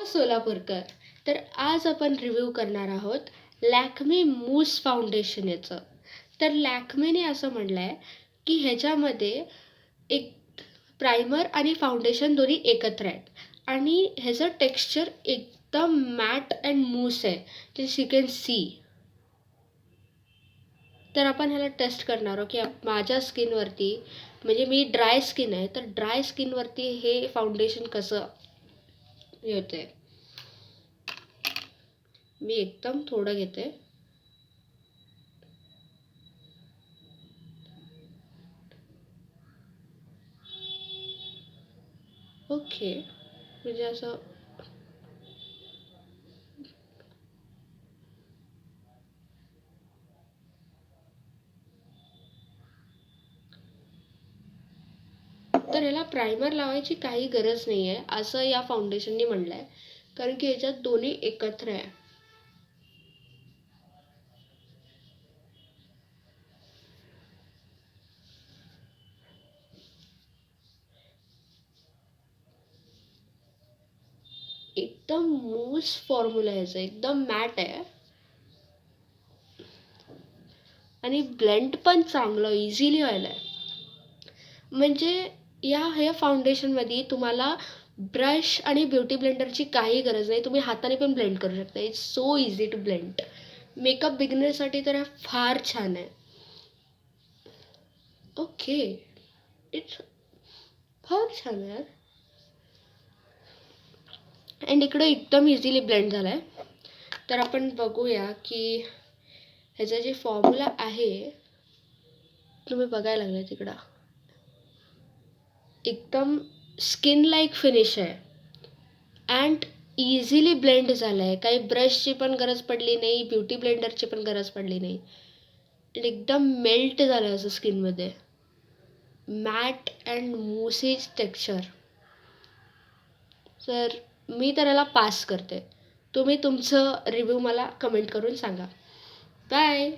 सोलापूरकर. तर आज आपण रिव्ह्यू करणार आहोत लॅक्मे मूस फाउंडेशन याचं. तर लॅक्मेने असं म्हटलं आहे की ह्याच्यामध्ये एक प्रायमर आणि फाउंडेशन दोन्ही एकत्र आहेत आणि ह्याचं टेक्स्चर एकदम मॅट अँड मूस आहे, जसं यू कॅन सी. तर आपण ह्याला टेस्ट करणार आहोत की माझ्या स्किनवरती, म्हणजे मी ड्राय स्किन आहे, तर ड्राय स्किनवरती हे फाउंडेशन कसं होतं आहे. मी एकदम थोडं घेते. ओके, म्हणजे असं तर याला प्रायमर लावायची काही गरज नाही आहे असं या फाउंडेशनने म्हटलं आहे, कारण की याच्यात दोन्ही एकत्र आहे. एकदम मूस फॉर्म्युला ह्याचं, एकदम मॅट आहे आणि ब्लेंड पण चांगलं इझिली व्हायला आहे. म्हणजे ह्या फाउंडेशनमध्ये तुम्हाला ब्रश आणि ब्युटी ब्लेंडरची काही गरज नाही, तुम्ही हाताने पण ब्लेंड करू शकता. It's so easy to blend. Makeup बिगिनरसाठी तर हा फार छान आहे. ओके, इट्स फार छान आहे. अँड इकडं एकदम इझिली ब्लेंड झाला आहे. तर आपण बघूया की ह्याचा जे फॉर्म्युला आहे तुम्ही बघायला लागला तिकडं, एकदम स्किन लाईक फिनिश आहे अँड इझिली ब्लेंड झालं आहे. काही ब्रशची पण गरज पडली नाही, ब्युटी ब्लेंडरची पण गरज पडली नाही. एकदम मेल्ट झालं आहे असं स्किनमध्ये, मॅट अँड मूसीज टेक्स्चर. तर मी तर याला पास करते. तुम्ही तुमचं रिव्ह्यू मला कमेंट करून सांगा. बाय.